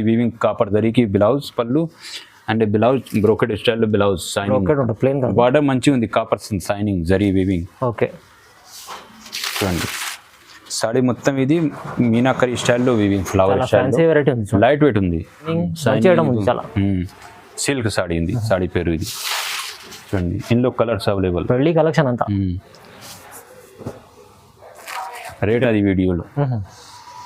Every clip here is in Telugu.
వీవింగ్ కాపర్ దరికి బ్లౌజ్ పళ్ళు and blouse brocade style blouse signing plane border మంచిగా ఉంది copper signing zari weaving. Okay చూడండి సాడీ మొత్తం ఇది మీనాకరీ స్టైల్లో weaving flower style light weight ఉంది. సిల్క్ సాడీ ఉంది. సాడీ పేరు ఇది. చూడండి ఇందులో కలర్స్ అవైలబుల్. పెళ్లి కలెక్షన్ అంతా రేట్ అది వీడియోలో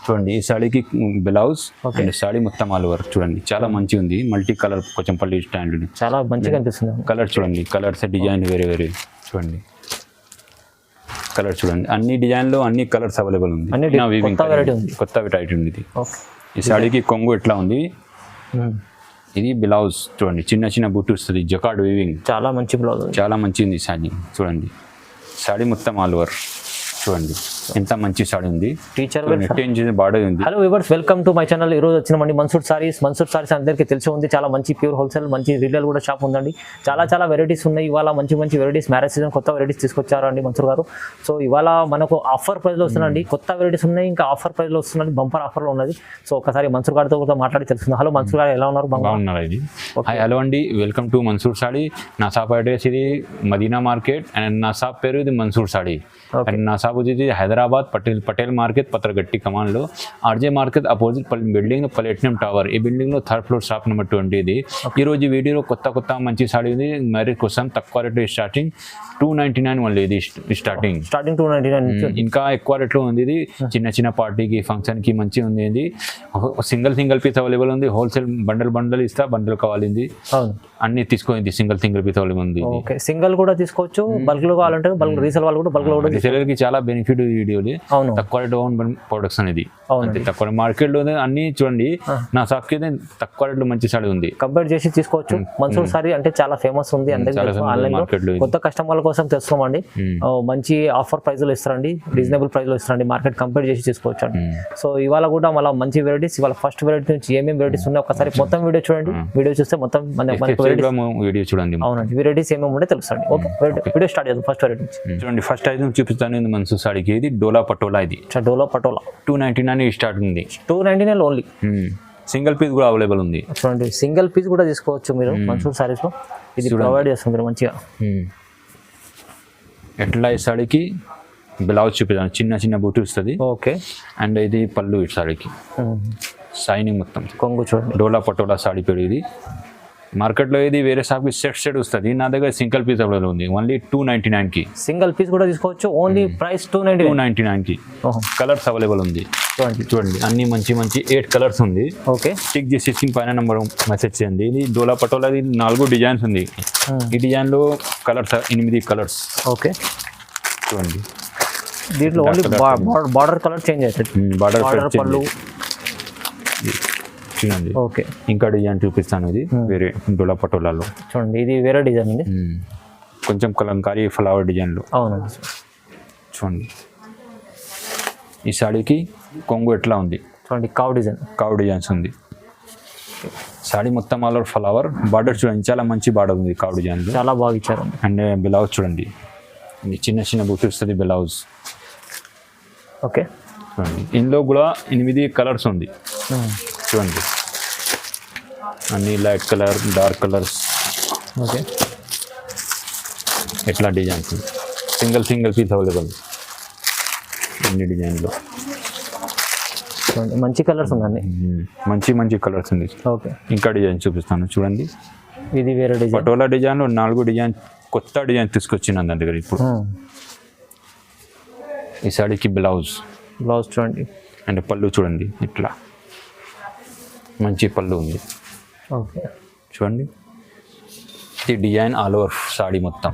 చూడండి. ఈ సాడీకి బ్లౌజ్ అండ్ సాడీ మొత్తం ఆల్ ఓవర్ చూడండి చాలా మంచిగా ఉంది. మల్టీ కలర్ కొంచెం పల్లి స్టాండ్ చాలా మంచిగా అనిపిస్తుంది. కలర్ చూడండి కలర్స్ డిజైన్ వేరే వేరే చూడండి. కలర్ చూడండి అన్ని డిజైన్లో అన్ని కలర్స్ అవైలబుల్ ఉంది. కొత్త వెరైటీ ఉంది ఇది. ఈ సాడీకి కొంగు ఎట్లా ఉంది. ఇది బ్లౌజ్ చూడండి చిన్న చిన్న బుట్టు వస్తుంది. జకార్డ్ వీవింగ్ చాలా మంచి బ్లౌజ్ చాలా మంచిది సాడీ చూడండి. సాడీ మొత్తం ఆల్ ఓవర్ చూడండి ఎంత మంచి సాడీ ఉంది. టీచర్ బార్డర్ ఉంది. Hello viewers, welcome to my channel. ఈరోజు వచ్చినామండి మన్సూర్ సారీస్. మన్సూర్ సారీస్ అందరికీ తెలిసి ఉంది. చాలా మంచి ప్యూర్ హోల్సేల్ మంచి రీటైల్ కూడా షాప్ ఉందండి. చాలా వెరైటీస్ ఉన్నాయి. ఇవాళ మంచి వెరైటీస్ మ్యారేజ్ సీజన్ కొత్త వెరైటీస్ తీసుకొచ్చారు అండి మన్సూర్ గారు. సో ఇవాళ మనకు ఆఫర్ ప్రైస్లో వస్తుందండి. కొత్త వెరైటీస్ ఉన్నాయి, ఇంకా ఆఫర్ ప్రైస్లో వస్తుందండి. బంపర్ ఆఫర్లో ఉన్నది. సో ఒకసారి మన్సూర్ గారితో కూడా మాట్లాడి తెలుస్తుంది. హలో మన్సూర్ గారు, ఎలా ఉన్నారు? బాగున్నారు ఇది. హలో అండి, వెల్కమ్ టు మన్సూర్ సాడీ. నా షాప్ అడ్రస్ ఇది మదీనా మార్కెట్ అండ్ నా షాప్ పేరు ఇది మన్సూర్ సాడీ. అండ్ నా షాప్ వచ్చేది హైదరాబాద్ పటేల్ మార్కెట్ పత్రగట్టి కమాన్లో RJ market opposite building platinum tower. ఈ బిల్డింగ్ లో 3rd ఫ్లోర్ షాప్ నెంబర్ 20 ఇది. ఈ రోజు వీడియోలో కొత్త మంచి సాడీ ఉంది. మ్యారేజ్ కోసం తక్కువ రేట్ స్టార్టింగ్ 299 ఓన్లీ. ఇది స్టార్టింగ్ 299. ఇంకా ఎక్కువ రేట్లో ఉంది. ఇది చిన్న పార్టీకి ఫంక్షన్ కి మంచి ఉంది. ఇది సింగిల్ పీస్ అవైలబుల్ ఉంది. హోల్సేల్ బండల్ ఇస్తా, బండల్ కావాలింది అన్ని తీసుకోండి. సింగిల్ పీస్ అవైలబుల్ ఉంది. సింగిల్ కూడా తీసుకోవచ్చు. బల్క్ లో కావాలంటే బల్క్ రీసేల్ వాళ్ళు కూడా బల్క్ లో కూడా రీసేలర్ కి చాలా బెనిఫిట్ వీడియోది. తక్కువ రేట్ ఓన్ ప్రొడక్ట్స్ అనేది తక్కువ మార్కెట్ లో అన్ని చూడండి. నా షాప్ కి తక్కువ రేట్ లో మంచి సాడీ ఉంది. కంపేర్ చేసి తీసుకోవచ్చు. మన్సూర్ సారీ అంటే చాలా ఫేమస్ ఉంది. కొత్త కస్టమర్ల కోసం తెస్తున్నామండి. మంచి ఆఫర్ ప్రైస్ లో ఇస్తారండి, రీజనబుల్ ప్రైస్ లో ఇస్తారండి. మార్కెట్ కంపేర్ చేసి తీసుకోవచ్చు అండి. సో ఇవాళ కూడా మళ్ళీ మంచి వెరైటీస్, ఇవాళ ఫస్ట్ వెరైటీ నుంచి ఏమేమి వెరైటీస్ ఉన్నాయి ఒకసారి మొత్తం వీడియో చూడండి. వీడియో చూస్తే మొత్తం వీడియో చూడండి. అవునండి, వెరైటీస్ ఏమేమి ఉంటే తెలుస్తుంది. ఓకే, వీడియో స్టార్ట్ చేద్దాం. ఫస్ట్ వెరైటీ చూడండి. ఫస్ట్ ఐటమ్ చూపిస్తాను మన్సూర్ సాడీకి. ఇది డోలా పటోలా. ఇది డోలా పటోలా 299 స్టార్ట్ ఉంది. 299 ఓన్లీ. సింగిల్ పీస్ కూడా అవైలబుల్ ఉంది. చూడండి సింగిల్ పీస్ కూడా తీసుకోవచ్చు మీరు మన్సూర్ సారీస్ లో. ఇది ప్రొవైడ్ చేస్తుంది మీరు మంచిగా. ఎట్లా ఈ సాడీకి బ్లౌజ్ చూపిస్తాను. చిన్న బూటీ వస్తుంది. ఓకే. అండ్ ఇది పళ్ళు ఈ సాడీకి షైనింగ్ మొత్తం. కొంగు చూడండి. డోలా పటోలా సాడీ పేరు ఇది. మార్కెట్లో ఇది వేరే షాప్కి సెట్ వస్తుంది. నా దగ్గర సింగిల్ పీస్ అవైలబుల్ ఉంది. ఓన్లీ 299 కి. సింగిల్ పీస్ కూడా తీసుకోవచ్చు. ఓన్లీ ప్రైస్ 299 కి. కలర్స్ అవైలబుల్ ఉంది. చూడండి అన్ని మంచి 8 కలర్స్ ఉంది. ఓకే. స్టిక్ చేసి స్క్రీన్ పైన నెంబర్ మెసేజ్ చేయండి. ఇది డోలా పటోలా 4 డిజైన్స్ ఉంది. ఈ డిజైన్ లో కలర్స్ 8 కలర్స్. ఓకే. చూడండి దీంట్లో ఓన్లీ బార్డర్ కలర్ చేంజ్ అవుతుంది. బార్డర్ పళ్ళు చూడండి. ఓకే. ఇంకా డిజైన్ చూపిస్తాను. ఇది వేరే డోలా పటోలాలో చూడండి. ఇది వేరే డిజైన్ ఉంది. కొంచెం కలంకారీ ఫ్లవర్ డిజైన్ లో. అవునండి. చూడండి ఈ సాడీకి కొంగు ఎట్లా ఉంది. చూడండి కావ్ డిజైన్స్ ఉంది. సాడీ మొత్తం ఆల్ ఓవర్ ఫ్లవర్. బార్డర్ చూడండి చాలా మంచి బార్డర్ ఉంది. కావ్ డిజైన్ చాలా బాగా ఇచ్చారు. అండ్ బ్లౌజ్ చూడండి చిన్న బుట్టి వస్తుంది బ్లౌజ్. ఓకే. చూడండి ఇందులో కూడా 8 కలర్స్ ఉంది. చూడండి అన్ని light colour, dark colours. Okay. ఎట్లా డిజైన్స్ సింగిల్ పీస్ అవైలబుల్ అన్ని డిజైన్లో. మంచి కలర్స్ ఉందండి. మంచి కలర్స్ ఉంది. ఓకే. ఇంకా డిజైన్ చూపిస్తాను చూడండి. ఇది వేరే డిజైన్. పటోలా డిజైన్లో 4 డిజైన్ కొత్త డిజైన్ తీసుకొచ్చిన దాని దగ్గర ఇప్పుడు. ఈ సాడీకి బ్లౌజ్ చూడండి. అండ్ పళ్ళు చూడండి ఇట్లా మంచి పళ్ళు ఉంది. ఓకే. చూడండి ఇది డిజైన్ ఆల్ ఓవర్ సాడీ మొత్తం.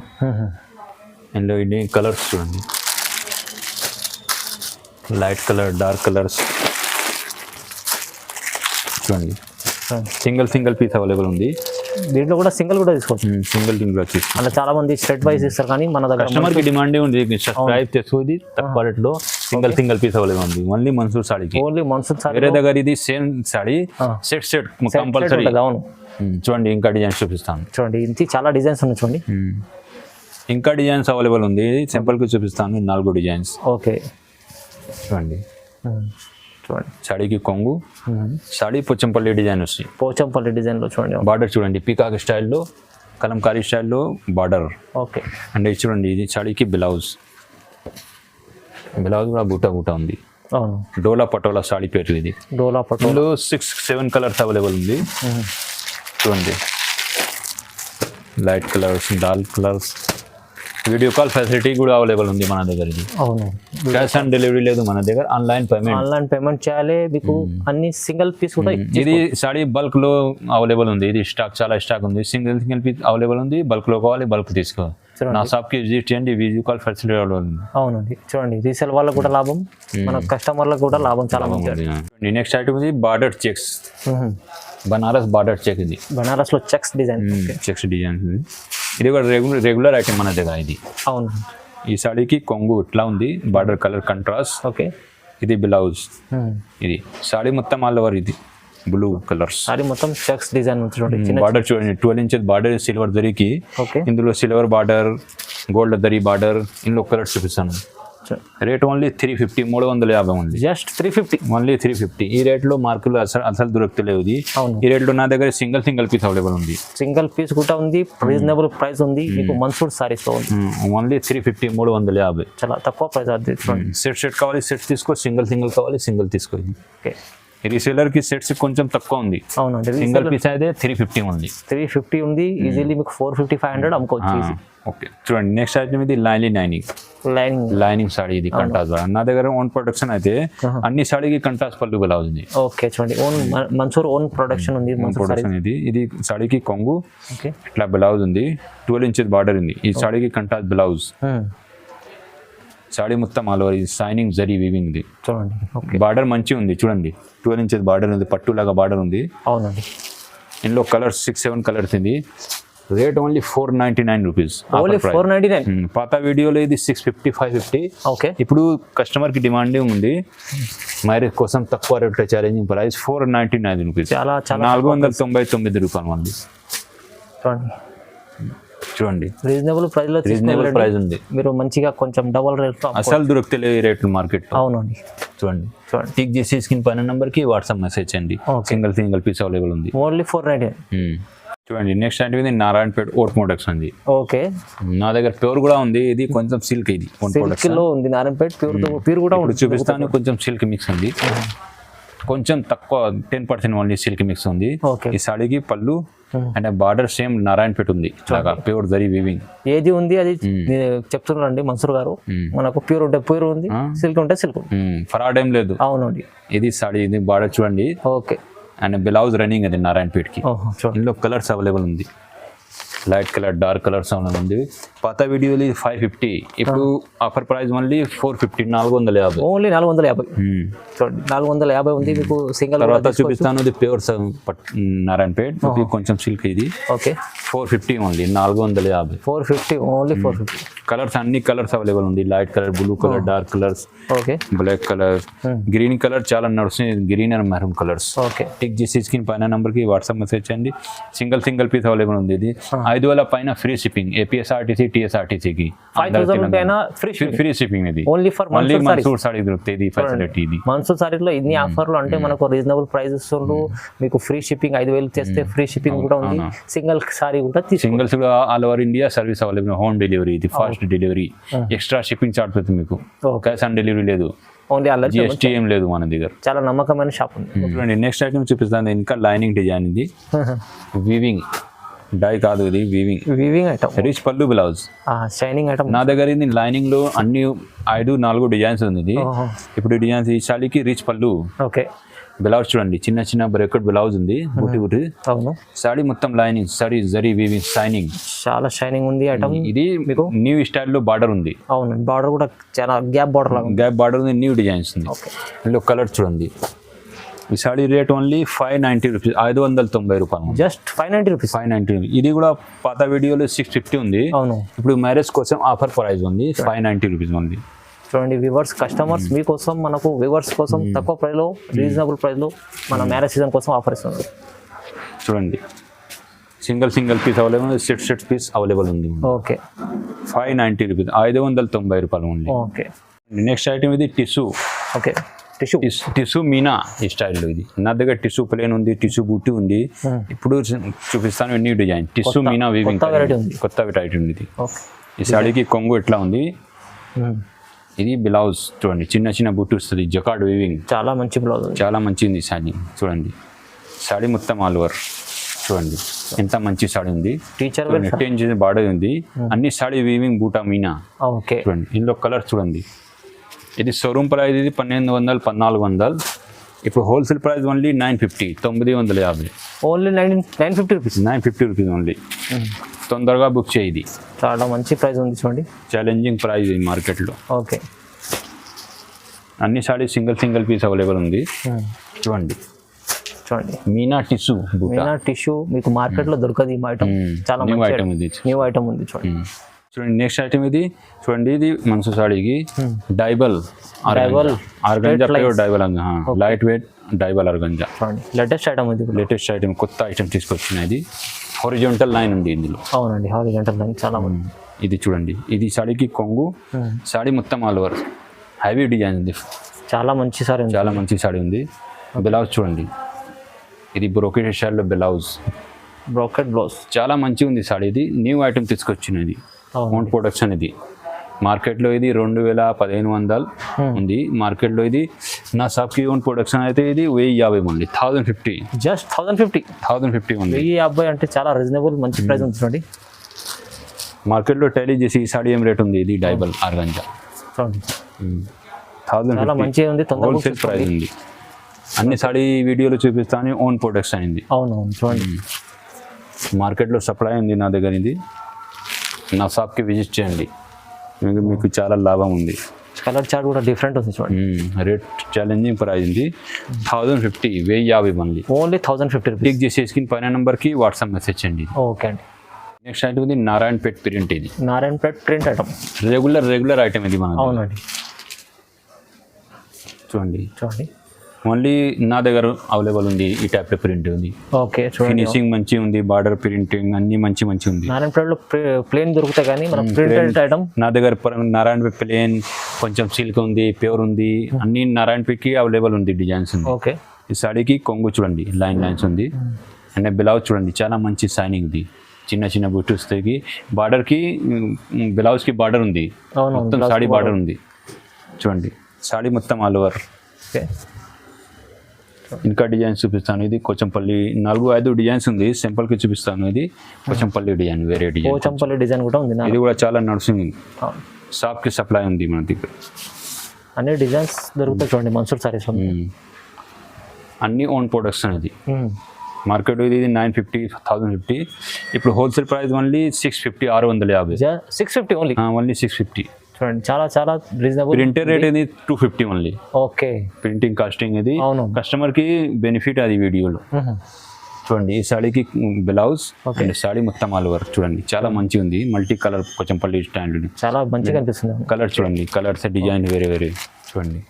ఇందులో ఇది కలర్స్ చూడండి లైట్ కలర్, డార్క్ కలర్స్. చూడండి సింగిల్ పీస్ అవైలబుల్ ఉంది. దీంట్లో కూడా సింగిల్ కూడా తీసుకోవచ్చు. సింగిల్ వచ్చి అలా చాలా మంది స్ట్రెట్ వైజ్ ఇస్తారు, కానీ మన దగ్గర కస్టమర్ కి డిమాండ్ ఉంది. సబ్స్క్రైబ్ చేసుకుంది తక్కువ రేట్లో సింగిల్ పీస్ అవైలబుల్ ఉంది. ఓన్లీ మన్సూర్ సాడీకి. ఓన్లీ మన్సూర్ సాడీ. వేరే దగ్గర ఇది సేమ్ సాడీ సెట్ కంపల్సరీ. అవును. చూడండి ఇంకా డిజైన్స్ చూపిస్తాను. చూడండి ఇంత చాలా డిజైన్స్ ఉన్నాయి. చూడండి ఇంకా డిజైన్స్ అవైలబుల్ ఉంది. సింపుల్ గా చూపిస్తాను 4 డిజైన్స్. ఓకే. చూడండి చూడండి సాడీకి కొంగు, సాడీ పొచ్చంపల్లి డిజైన్ వస్తుంది. పోచంపల్లి డిజైన్లో చూడండి. బార్డర్ చూడండి పీకాక్ స్టైల్లో, కలంకారీ స్టైల్లో బార్డర్. ఓకే అండ్ ఇది చూడండి, ఇది సాడీకి బ్లౌజ్ కూడా బూటా ఉంది. అవును, డోలా పటోలా సాడీ పేరు ఇది. డోలా పటోలా. ఇందులో 6-7 కలర్స్ అవైలబుల్ ఉంది. చూడండి, light colours, dark colours. Video call facility కూడా అవైలబుల్ ఉంది మన దగ్గర. ఇది అవును, క్యాష్ ఆన్ డెలివరీ లేదు మన దగ్గర, ఆన్లైన్ పేమెంట్ చేయాలి మీకు. అన్ని సింగిల్ పీస్ కూడా ఇది సాడీ బల్క్ లో అవైలబుల్ ఉంది. ఇది చాలా స్టాక్ ఉంది. సింగిల్ పీస్ అవైలబుల్ ఉంది. బల్క్ లో కావాలి బల్క్ తీసుకోవాలి. నా షాప్ కి విజిట్ చేయండి. వీడియో కాల్ ఫెసిలిటీ అవైలబుల్ ఉంది. అవునండి, చూడండి రీసేల్ వాళ్ళకు కూడా లాభం, మన కస్టమర్లకు కూడా లాభం చాలా మంది. నెక్స్ట్ ఐటమ్ ఇది border checks, Banaras border check. ఇది బనారస్ లో చెక్స్ డిజైన్. చెక్స్ డిజైన్ ఇది కూడా రెగ్యులర్ ఐటమ్ మన దగ్గర. ఇది అవును, ఈ సాడీకి కొంగు ఇట్లా ఉంది, బార్డర్ కలర్ కంట్రాస్ట్. ఓకే, ఇది బ్లౌజ్. ఇది సాడీ మొత్తం ఆల్ ఓవర్ ఇది బ్లూ కలర్స్. సారీ మొత్తం చెక్స్ డిజైన్ చూడండి. బార్డర్ చూడండి, 12 ఇంచెస్ బార్డర్ సిల్వర్ దరికి. ఓకే, ఇందులో సిల్వర్ బార్డర్, గోల్డ్ దరి బార్డర్, ఇందులో కలర్స్ చూపిస్తాను. రేట్ ఓన్లీ 350, 350 ఉంది. Just 350, only 350. ఈ రేట్లో మార్కులు అసలు దొరుకుతలేవు. ఇది ఈ రేట్లో నా దగ్గర సింగిల్ పీస్ అవైలబుల్ ఉంది. సింగిల్ పీస్ కూడా ఉంది, రీజనబుల్ ప్రైస్ ఉంది మీకు. మన్సూర్ సారీస్ లో ఉంది. ఓన్లీ 350, 350. చాలా తక్కువ ప్రైస్ అది. సెట్ కావాలి సెట్ తీసుకో, సింగిల్ కావాలి సింగిల్ తీసుకో. ఓకే, రీసేలర్ కి సెట్స్ కొంచెం తక్కువ ఉంది. అవునండి, సింగిల్ పీస్ అయితే 350 ఉంది. 350 ఉంది. ఈజీలీ మీకు 450, 500 అమ్ముకోవచ్చు. ఓకే, చూడండి నెక్స్ట్ ఐటమ్ ఇది లైనింగ్ సాడీ. ఇది కంటాస్ నా దగ్గర ఓన్ ప్రొడక్షన్ అయితే అన్ని సాడీకి కంటాస్ పళ్ళు బ్లౌజ్ ఉంది. ఓకే, చూడండి ఓన్ మన్సూర్ ఓన్ ప్రొడక్షన్ ఉంది. ప్రొడక్షన్ ఇది సాడీకి కొంగు ఇట్లా బ్లౌజ్ ఉంది. 12 ఇంచెస్ బార్డర్ ఉంది. ఈ సాడీకి కంటాస్ బ్లౌజ్. సాడీ మొత్తం ఆల్ ఓవర్ ఇది షైనింగ్ జరీ వీవింగ్ ఇది. చూడండి, బార్డర్ మంచిగా ఉంది. చూడండి 12 ఇంచెస్ బార్డర్ ఉంది, పట్టు లాగా బార్డర్ ఉంది. అవునండి, ఇందులో కలర్స్ 6-7 కలర్స్ ఉంది. Rate only 499 rupees. ఓన్లీ 499. పాత వీడియోలో ఇది 650, 550. ఓకే, ఇప్పుడు కస్టమర్ కి డిమాండింగ్ ఉంది. మ్యారేజ్ కోసం తక్కువ రేట్ ఛాలెంజింగ్ ప్రైస్ 499 రూపీస్. చాలా 499 రూపాయలు ఉంది. చూడండి రీజనబుల్ ప్రైస్ ఉంది. మీరు మంచిగా కొంచెం డబల్ రేట్ అసలు దొరుకుతలేదు ఈ రేట్లు మార్కెట్. అవునండి, చూడండి టిక్ చేసి స్క్రీన్ పైన నెంబర్ కి వాట్సాప్ మెసేజ్ చేయండి. సింగిల్ పీస్ అవైలబుల్ ఉంది. ఓన్లీ 499. చూడండి నెక్స్ట్ అంటే ఇది నారాయణపేట ఓట్ ప్రొడక్ట్స్ ఉంది. ఓకే, నా దగ్గర ప్యూర్ కూడా ఉంది. ఇది కొంచెం సిల్క్. ఇది సిల్క్ లో ఉంది. నారాయణపేట ప్యూర్ కూడా చూపిస్తాను. కొంచెం సిల్క్ మిక్స్ ఉంది. కొంచెం తక్కువ 10% ఓన్లీ సిల్క్ మిక్స్ ఉంది. ఈ సాడీకి పళ్ళు అండ్ బార్డర్ సేమ్ నారాయణపేట ఉంది. Pure zari weaving. ఏది ఉంది అది చెప్తున్నారండి మన్సూర్ గారు. మనకు ప్యూర్ ఉంటే ప్యూర్ ఉంది, సిల్క్ ఉంటే సిల్క్. ఫరాడ్ ఏం లేదు. అవునండి, ఇది సాడీ. ఇది బార్డర్ చూడండి. ఓకే, అండ్ బ్లౌజ్ రన్నింగ్ అది నారాయణపేటకి. ఇందులో కలర్స్ అవైలబుల్ ఉంది. లైట్ కలర్, డార్క్ కలర్స్ ఉంది. పాత వీడియోలో 550. ఇప్పుడు ఆఫర్ ప్రైస్ ఓన్లీ 450, 450. ఓన్లీ 450. చూడండి 450 ఉంది మీకు. సింగిల్ తర్వాత చూపిస్తాను. ఇది ప్యూర్ నారాయణపేట. కొంచెం సిల్క్. ఇది ఓకే, 450 ఓన్లీ. 450. 450 ఓన్లీ 450. కలర్స్ అన్ని కలర్స్ అవైలబుల్ ఉంది. Light colour, blue colour, dark colours, okay, black colour, green colour చాలా నడుస్తుంది. Green and maroon colours. Okay, tick చేసి స్క్రీన్ పైన నెంబర్ కి వాట్సాప్ మెసేజ్ చేయండి. సింగిల్ పీస్ అవైలబుల్ ఉంది. ఇది 5,000 పైన ఫ్రీ షిప్పింగ్. APSRTC, TSRTCకి 5,000 పైన ఫ్రీ షిప్పింగ్. ఇది ఓన్లీ ఫర్ మన్సూర్ సారీ దొరుకుతుంది. ఫెసిలిటీ ఇది మన్సూర్ సారీలో ఇన్ని ఆఫర్లు అంటే మనకు రీజనబుల్ ప్రైజెస్ మీకు ఫ్రీ షిప్పింగ్. 5,000 చేస్తే ఫ్రీ షిప్పింగ్ కూడా ఉంది. సింగిల్ సారీ కూడా సింగిల్స్ కూడా all over India service available. Home delivery. ఇది fast delivery. Extra shipping charge అవుతుంది మీకు. క్యాష్ ఆన్ డెలివరీ లేదు. ఓన్లీ GST ఏం లేదు మన దగ్గర. చాలా నమ్మకమైన షాప్ ఉంది. చూడండి నెక్స్ట్ ఐటమ్ చూపిస్తాను. ఇంకా లైనింగ్ డిజైన్. ఇది వీవింగ్ డై కాదు, ఇది వీవింగ్ ఐటమ్. రిచ్ పళ్ళు బ్లౌజ్, షైనింగ్ ఐటమ్. నా దగ్గర ఇది లైనింగ్ లో అన్ని 5-4 డిజైన్స్ ఉంది. ఇది ఇప్పుడు డిజైన్స్. ఈ శాలీకి రిచ్ పళ్ళు. ఓకే, బ్లౌజ్ చూడండి చిన్న బ్రేకెట్ బ్లౌజ్ ఉంది. బుట్టి. అవును, సాడీ మొత్తం lining, sorry zari weaving, shining. చాలా షైనింగ్ ఉంది ఐటమ్. ఇది మీకు న్యూ స్టైల్ లో బార్డర్ ఉంది. అవును, బార్డర్ కూడా చాలా గ్యాప్ బార్డర్ ఉంది. న్యూ డిజైన్స్ ఉంది. ఇందులో కలర్ చూడండి. ఈ సాడీ రేట్ ఓన్లీ 590 రూపీస్. 590 రూపాయలు. Just 590 rupees. 590. ఇది కూడా పాత వీడియోలో 650 ఉంది. అవును, ఇప్పుడు మ్యారేజ్ కోసం ఆఫర్ ప్రైస్ ఉంది. 590 రూపీస్ ఉంది. చూడండి వ్యూవర్స్, కస్టమర్స్ మీకోసం, మనకు వ్యూవర్స్ కోసం తక్కువ ప్రైస్లో, రీజనబుల్ ప్రైస్లో మన మ్యారేజ్ సీజన్ కోసం ఆఫర్ ఇస్తుంది. చూడండి single piece available. Set piece available ఉంది. Okay, 590 rupees. 590 రూపాయలు ఉంది. ఓకే, నెక్స్ట్ ఐటమ్ ఇది tissue. Okay, tissue tissue meena ఈ స్టైల్లో ఇది నా దగ్గర టిష్యూ ప్లేన్ ఉంది, టిష్యూ బూటీ ఉంది. ఇప్పుడు చూపిస్తాను new design tissue meena weaving కొత్త వెరైటీ ఉంది ఇది. ఈ సాడీకి కొంగు ఎట్లా ఉంది, ఇది బ్లౌజ్ చూడండి, చిన్న చిన్న బుట్టు వస్తుంది, జకార్డ్ వీవింగ్, చాలా మంచి బ్లౌజ్, చాలా మంచిది సాడీ. చూడండి సాడీ మొత్తం ఆల్ ఓవర్ చూడండి ఎంత మంచి సాడీ ఉంది. టీచర్ నెట్ ఇంచెస్ బార్డర్ ఉంది, అన్ని సాడీ వీవింగ్ బూటా మీనా. ఓకే చూడండి ఇందులో కలర్ చూడండి. ఇది షోరూమ్ ప్రైస్ ఇది 1200 1400, ఇప్పుడు wholesale price only 950 950. Only 950 rupees 950 rupees only. తొందరగా బుక్ చేయి, చాలా మంచి ప్రైస్ ఉంది చూడండి, ఛాలెంజింగ్ ప్రైస్ ఈ మార్కెట్లో. ఓకే అన్ని సాడీ సింగిల్ పీస్ అవైలబుల్ ఉంది. చూడండి మీనా టిష్యూ మీనా టిష్యూ మీకు మార్కెట్లో దొరకదు ఈ ఐటమ్, చాలా న్యూ ఐటమ్ ఇది. న్యూ ఐటమ్ ఉంది చూడండి. చూడండి నెక్స్ట్ ఐటమ్ ఇది చూడండి, ఇది మనసు సాడీకి డైబల్ organza pure డైబల్ light weight డైబల్ organza. చూడండి లేటెస్ట్ ఐటమ్ ఇది, లేటెస్ట్ ఐటమ్ కొత్త ఐటమ్ తీసుకొచ్చినది. హారిజాంటల్ లైన్ ఉంది ఇందులో. అవునండి హారిజాంటల్ లైన్ చాలా ఇది చూడండి, ఇది సాడీకి కొంగు, సాడీ మొత్తం ఆల్ ఓవర్ హెవీ డిజైన్ ఉంది, చాలా మంచి సారీ, చాలా మంచి సాడీ ఉంది. బ్లౌజ్ చూడండి, ఇది బ్రోకెట్ స్టైల్లో బ్లౌజ్, బ్రోకెట్ బ్లౌజ్ చాలా మంచిగా ఉంది సాడీ. ఇది న్యూ ఐటమ్ తీసుకొచ్చినది, ఓన్ ప్రొడక్షన్. ఇది మార్కెట్లో ఇది 21,500 ఉంది. మార్కెట్లో ఇది నా షాప్కి ఓన్ ప్రొడక్షన్ అయితే ఇది 1050 ఉంది, 1050, జస్ట్ 1050 ఉంది. 1050 అంటే చాలా రీజనబుల్ మంచి ప్రైస్ ఉంటుంది. మార్కెట్లో టైలీ చేసి ఈ సాడీ ఏం రేట్ ఉంది, ఇది డైబల్ ఆర్గంజా 1050 మంచిగా ఉంది, హోల్సేల్ ప్రైస్ ఉంది. అన్ని సాడీ వీడియోలో చూపిస్తాను, ఓన్ ప్రొడక్షన్ అయింది. అవునవును చూడండి, మార్కెట్లో సప్లై ఉంది నా దగ్గర. ఇది నా షాప్కి విజిట్ చేయండి, మీకు చాలా లాభం ఉంది. కలర్ చార్ట్ కూడా డిఫరెంట్ ఉంది చూడండి. రేట్ ఛాలెంజింగ్ ప్రైస్ ఉంది, 1050 1050 మళ్ళీ ఓన్లీ 1050 రూపీస్. క్లిక్ చేసి స్క్రీన్ పైన నెంబర్కి వాట్సాప్ మెసేజ్ చేయండి. ఓకే అండి. నెక్స్ట్ ఐటమ్ ఇది నారాయణపేట్ ప్రింట్. ఇది Narayanpet print item, regular item ఇది మన. అవునండి చూడండి ఓన్లీ నా దగ్గర అవైలబుల్ ఉంది ఈ టైప్ లో ప్రింట్ ఉంది. ఓకే ఫినిషింగ్ మంచి ఉంది, బార్డర్ ప్రింటింగ్ అన్ని మంచి ఉంది. నారాయణపేటలో ప్లేన్ దొరుకుతాయి కానీ మనం ప్రింటెడ్ ఐటమ్ నా దగ్గర నారాయణపేట్ ప్లేన్, కొంచెం సిల్క్ ఉంది, ప్యూర్ ఉంది, అన్ని నారాయణపేట్కి అవైలబుల్ ఉంది డిజైన్స్ ఉంది. ఓకే ఈ సాడీకి కొంగు చూడండి లైన్స్ ఉంది, అండ్ బ్లౌజ్ చూడండి చాలా మంచి షైనింగ్ ఉంది, చిన్న బుట్టు వస్తాయి. బార్డర్కి బ్లౌజ్కి బార్డర్ ఉంది, మొత్తం సాడీ బార్డర్ ఉంది. చూడండి సాడీ మొత్తం ఆల్ ఓవర్. ఓకే ఇంకా డిజైన్స్ చూపిస్తాను. ఇది కోచంపల్లి 4-5 డిజైన్స్ ఉంది, సింపుల్కి చూపిస్తాను. ఇది కోచంపల్లి డిజైన్, వేరే డిజైన్ కోచంపల్లి డిజైన్ కూడా ఉంది. ఇది కూడా చాలా నడుస్తుంది, షాప్కి సప్లై ఉంది మన దగ్గర. అన్ని డిజైన్స్ దొరుకుతాయి చూడండి మన్సూర్ సారీస్, అన్ని ఓన్ ప్రొడక్షన్. ఇది మార్కెట్ ఇది 950 1050, ఇప్పుడు హోల్సేల్ ప్రైస్ ఓన్లీ 650 650. 650 ఓన్లీ 650 చూడండి, చాలా రీజనబుల్. ప్రింటర్ రేట్ ఇది 250 ఓన్లీ. ఓకే ప్రింటింగ్ కాస్టింగ్ ఇది కస్టమర్కి బెనిఫిట్ అది వీడియోలో. చూడండి ఈ సాడీకి బ్లౌజ్ అండ్ సాడీ మొత్తం ఆల్ ఓవర్ చూడండి చాలా మంచి ఉంది, మల్టీ కలర్ కోచంపల్లి స్టాండ్, చాలా మంచిగా అనిపిస్తుంది. కలర్ చూడండి, కలర్స్ డిజైన్ వేరే చూడండి,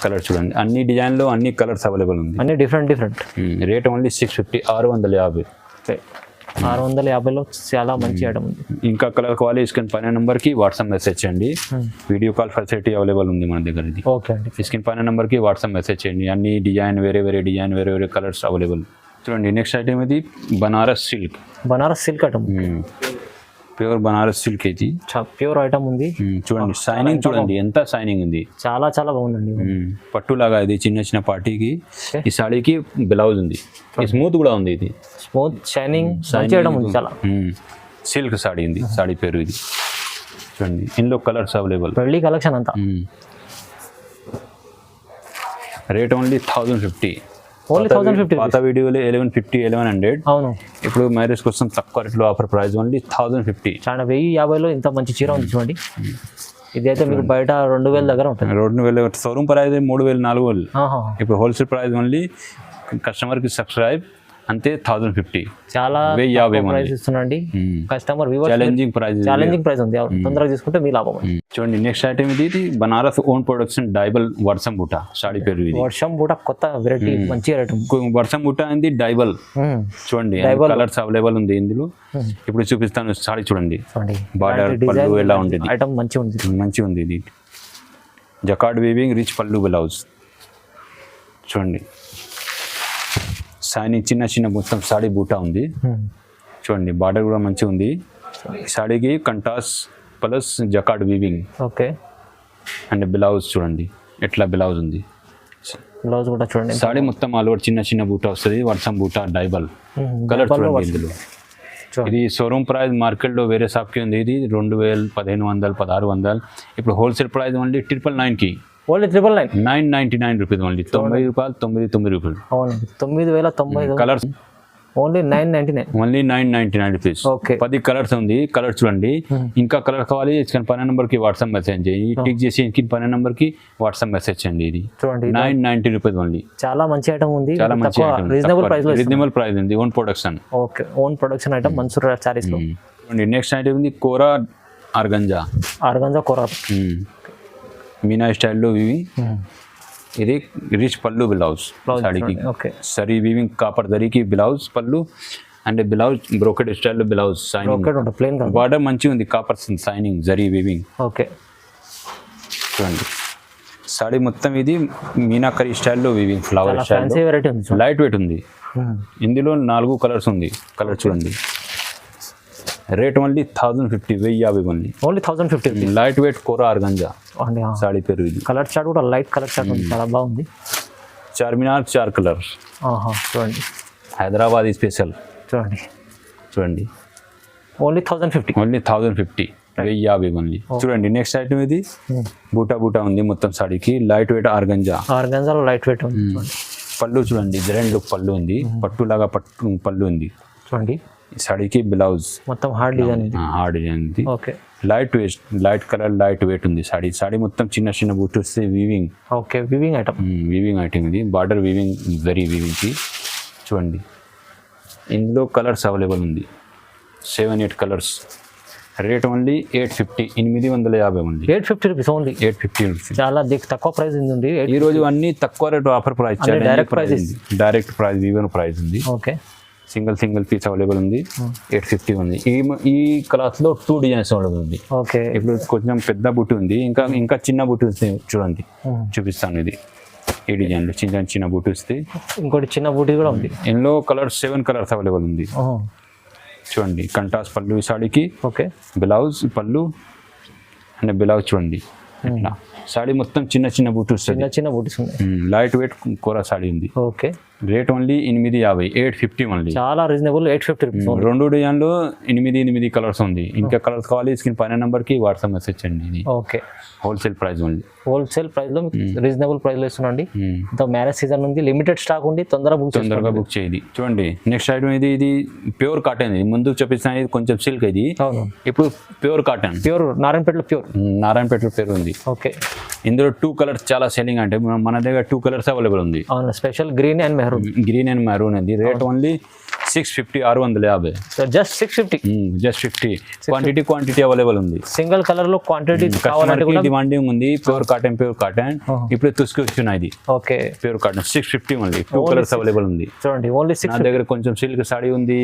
కలర్ చూడండి, అన్ని డిజైన్లో అన్ని కలర్స్ అవైలబుల్ ఉంది, అన్ని డిఫరెంట్. Rate only 650 650. 650లో చాలా మంచి ఐటమ్ ఉంది. ఇంకా కలర్ కావాలి స్క్రీన్ పైన నెంబర్కి వాట్సాప్ మెసేజ్ చేయండి, వీడియో కాల్ ఫెసిలిటీ అవైలబుల్ ఉంది మన దగ్గర. ఇది ఓకే అండి, స్క్రీన్ పైన నెంబర్కి వాట్సాప్ మెసేజ్ చేయండి, అన్ని డిజైన్ వేరే డిజైన్ వేరే కలర్స్ అవైలబుల్. చూడండి నెక్స్ట్ ఐటమ్ ఇది Banaras silk item, pure Banaras silk. ఇది ప్యూర్ ఐటమ్ ఉంది. చూడండి షైనింగ్ చూడండి ఎంత షైనింగ్ ఉంది, చాలా బాగుందండి. పట్టులాగా ఇది చిన్న పార్టీకి. ఈ సాడీకి బ్లౌజ్ ఉంది, స్మూత్ కూడా ఉంది, ఇది స్మూత్ షైనింగ్ ఐటమ్ ఉంది చాలా. సిల్క్ సాడీ ఉంది, సాడీ పేరు ఇది. చూడండి ఇందులో కలర్స్ అవైలబుల్, పెళ్లి కలెక్షన్ అంతా. Rate only 1050. ఓన్లీ 1050. పాత వీడియోలో 1150 1100. అవును, ఇప్పుడు మ్యారేజ్ కోసం తక్కువ రేట్లో ఆఫర్ ప్రైస్ ఓన్లీ 1050. చాలా 1050లో ఇంత మంచి చీర ఉంది చూడండి. ఇది అయితే మీకు బయట 2000 దగ్గర ఉంటుంది. 2000 షోరూమ్ ప్రైస్ 3000 4000. ఇప్పుడు హోల్సేల్ ప్రైస్ ఓన్లీ కస్టమర్కి సబ్స్క్రైబ్ అంతే 1050. చాలా ప్రైస్ ఇస్తున్నాండి కస్టమర్. ఛాలెంజింగ్ ప్రైస్ ఉంది, తొందరగా తీసుకుంటే మీ లాభం. చూడండి నెక్స్ట్ ఐటమ్ ఇది బనారస్ ఓన్ ప్రొడక్షన్ డైబల్ వర్షం బూట సాడీ పేరు. ఇది వర్షం బూట కొత్త వెరైటీ మంచి ఐటమ్. వర్షం బూట అనేది డైబల్. చూడండి కలర్స్ అవైలబుల్ ఉంది ఇందులో. ఇప్పుడు చూపిస్తాను సాడీ చూడండి, బార్డర్ పళ్ళు ఎలా ఉంటుంది, ఐటమ్ మంచిగా ఉంది ఇది జకార్డ్ వీవింగ్ రిచ్ పళ్ళు బ్లౌజ్ చూడండి. సారీ చిన్న చిన్న మొత్తం సాడీ బూటా ఉంది చూడండి. బార్డర్ కూడా మంచిగా ఉంది. సాడీకి కంటాస్ plus jacquard weaving. Okay. And blouse చూడండి ఎట్లా బ్లౌజ్ ఉంది. బ్లౌజ్ కూడా చూడండి. సాడీ మొత్తం ఆల్ ఓవర్ చిన్న చిన్న బూటా వస్తుంది. వర్షం బూటా డైబల్ కలర్ చూడండి. ఇందులో ఇది షోరూమ్ ప్రైస్ మార్కెట్లో వేరే షాప్కి ఉంది. ఇది 2000, 1500, 1600. ఇప్పుడు హోల్సేల్ ప్రైస్ ఓన్లీ 999కి. ఓన్లీ 999. 999 rupees only. 90 రూపాయలు 99 రూపాయలు. అవునండి 9,090. Colours only 999. Only 999 rupees. Okay. 10 colours ఉంది. కలర్ చూడండి. ఇంకా కలర్ కావాలి ఇచ్చిన పని నెంబర్కి వాట్సాప్ మెసేజ్ చేయండి. టిక్ చేసి ఇచ్చిన పని నెంబర్కి వాట్సాప్ మెసేజ్ చేయండి. ఇది చూడండి 990 రూపీస్ ఓన్లీ. చాలా మంచి ఐటమ్ ఉంది. చాలా మంచి రీజనబుల్ ప్రైస్ లో. రీజనబుల్ ప్రైస్ ఉంది. Own production. Okay. Own production item Mansoor saris లో. చూడండి నెక్స్ట్ ఐటమ్ ఉంది కోరా ఆర్గంజా. ఆర్గంజా కోరా మీనా స్టైల్లో ఇవి. ఇది రిచ్ పళ్ళు బ్లౌజ్ సాడీకి. ఓకే. సరీ వీవింగ్ కాపర్ దరికి బ్లౌజ్ పళ్ళు అండ్ బ్లౌజ్ బ్రోకెడ్ స్టైల్లో బ్లౌజ్ సైనింగ్. ప్లేన్ బార్డర్ మంచిగా ఉంది. Copper signing zari weaving. Okay. చూడండి సాడీ మొత్తం ఇది మీనాకరీ స్టైల్లో weaving flower style. Light weight ఉంది. ఇందులో 4 కలర్స్ ఉంది. కలర్ చూడండి. Rate only 1050. 1050 only. Only 1050. Light weight kora organza sari పేరు ఇది. కలర్ చార్ట్ కూడా లైట్ కలర్ చార్ట్ ఉంది. చాలా బాగుంది. చార్మినార్ 4 కలర్. చూడండి హైదరాబాద్ స్పెషల్. చూడండి ఓన్లీ 1050. ఓన్లీ 1050. 1050 ఓన్లీ. చూడండి నెక్స్ట్ ఐటమ్ ఇది బూటా బూటా ఉంది మొత్తం సాడీకి. Light weight organza. ఆర్గంజాలో లైట్ వెయిట్ ఉంది. పళ్ళు చూడండి. గ్రాండ్ లుక్ పళ్ళు ఉంది. పట్టులాగా పళ్ళు ఉంది. చూడండి సాడీకి బ్లౌజ్ మొత్తం హార్డ్ డిజైన్ ఉంది. హార్డ్ డిజైన్ ఉంది. Okay. Light weight light colour light weight ఉంది. సాడీ మొత్తం చిన్న చిన్న బూట్ వస్తే weaving. Okay. Weaving item. Weaving item ఇది. బార్డర్ వీవింగ్ జరీ వీవింగ్కి. చూడండి ఇందులో కలర్స్ అవైలబుల్ ఉంది. 7-8 కలర్స్. Rate only 850. 850 ఉంది. 850 రూపీస్ ఓన్లీ. 850 రూపీస్. చాలా తక్కువ ప్రైస్ ఉంది. ఈ రోజు అన్ని తక్కువ rate offer price. Direct price ఉంది. డైరెక్ట్ ప్రైస్ వీవన్ ప్రైస్ ఉంది. ఓకే. సింగిల్ పీస్ అవైలబుల్ ఉంది. 850 ఉంది. ఈ క్లాత్ లో 2 డిజైన్స్ అవైలబుల్ ఉంది. ఓకే. ఇప్పుడు కొంచెం పెద్ద బుట్టి ఉంది. ఇంకా చిన్న బుట్టి వస్తే చూడండి చూపిస్తాను. ఇది ఈ డిజైన్ లో చిన్న బుట్టి వస్తే ఇంకోటి చిన్న బూటీ కూడా ఉంది. ఇందులో కలర్స్ 7 కలర్స్ అవైలబుల్ ఉంది. చూడండి కంటాస్ పళ్ళు ఈ సాడీకి. ఓకే. బ్లౌజ్ పళ్ళు అండ్ బ్లౌజ్ చూడండి ఇట్లా. సాడీ మొత్తం చిన్న చిన్న బూటీ వస్తుంది. చిన్న బూటీస్ ఉన్నాయి. లైట్ వెయిట్ కోరా సాడీ ఉంది. ఓకే. Rate only 850. 850 ఓన్లీ. చాలా రీజనబుల్. 850 రూపీస్. 2 డిజైన్లో 8 కలర్స్ ఉంది. ఇంకా కలర్స్ కావాలి స్క్రీన్ పైన నెంబర్కి వాట్సాప్ మెసేజ్ చేయండి. Okay. Wholesale price only. Wholesale price లో రీజనబుల్ ప్రైస్ లో ఇస్తున్నాండి. ఇంత మ్యారేజ్ సీజన్ ఉంది. లిమిటెడ్ స్టాక్ ఉంది. తొందరగా బుక్ చేయండి. చూడండి నెక్స్ట్ ఐటమ్ ఇది ప్యూర్ కాటన్. ఇది ముందు చూపిస్తాను. ఇది కొంచెం సిల్క్. ఇది ఇప్పుడు ప్యూర్ కాటన్. ప్యూర్ నారాయణపేటలో ప్యూర్ ఉంది. ఓకే. ఇందులో 2 కలర్స్ చాలా సెల్లింగ్. అంటే మన దగ్గర 2 కలర్స్ అవైలబుల్ ఉంది. అవును. స్పెషల్ గ్రీన్ అండ్ మెరూన్ ఉంది. Rate only 650. 650. Just 650. Just 50. Quantity available ఉంది. సింగిల్ కలర్ లో క్వాంటిటీ కావాలంటే కూడా డిమాండింగ్ ఉంది. ప్యూర్ కాటన్ ఇప్పుడు తీసుకొచ్చిన ఇది. Okay. Pure cotton 650 only. 2 colours available ఉంది. చూడండి ఓన్లీ 6. నా దగ్గర కొంచెం సిల్క్ సాడీ ఉంది.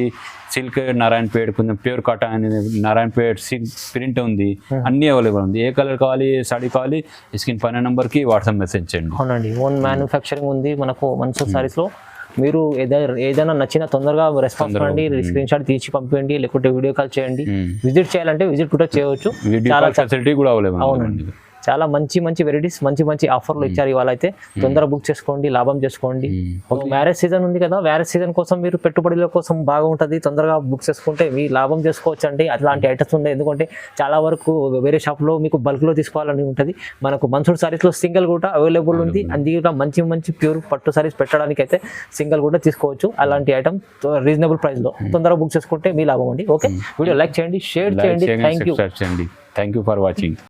సిల్క్ నారాయణపేట్, కొంచెం pure cotton Narayanpet silk print ఉంది. అన్ని అవైలబుల్ ఉంది. ఏ కలర్ కావాలి ఏ సాడీ కావాలి స్క్రీన్ పైన నెంబర్ కి వాట్సాప్ మెసేజ్ చేయండి. అవునండి. ఓన్ మ్యానుఫ్యాక్చరింగ్ ఉంది మనకు మన్సూర్ సారీస్ లో. మీరు ఏదైనా నచ్చిన తొందరగా రెస్పాన్స్ ఇవ్వండి. స్క్రీన్ షాట్ తీసి పంపించండి. లేకుంటే వీడియో కాల్ చేయండి. విజిట్ చేయాలంటే విజిట్ కూడా చేయవచ్చు. చాలా ఫెసిలిటీ కూడా అవైలబుల్. అవునండి. చాలా మంచి వెరైటీస్ మంచి ఆఫర్లు ఇచ్చారు ఇవాళ. అయితే తొందరగా బుక్ చేసుకోండి. లాభం చేసుకోండి. మ్యారేజ్ సీజన్ ఉంది కదా. మ్యారేజ్ సీజన్ కోసం మీరు పెట్టుబడుల కోసం బాగా ఉంటుంది. తొందరగా బుక్ చేసుకుంటే మీ లాభం చేసుకోవచ్చు అండి. అట్లాంటి ఐటమ్స్ ఉన్నాయి. ఎందుకంటే చాలా వరకు వేరే షాప్లో మీకు బల్క్లో తీసుకోవాలని ఉంటుంది. మనకు మన్సూర్ సారీస్లో సింగిల్ కూడా అవైలబుల్ ఉంది. అందుకే మంచి ప్యూర్ పట్టు సారీస్ పెట్టడానికి అయితే సింగిల్ కూడా తీసుకోవచ్చు. అలాంటి ఐటమ్ రీజనబుల్ ప్రైస్లో తొందరగా బుక్ చేసుకుంటే మీ లాభం అండి. ఓకే. వీడియో లైక్ చేయండి, షేర్ చేయండి. Thank you for watching.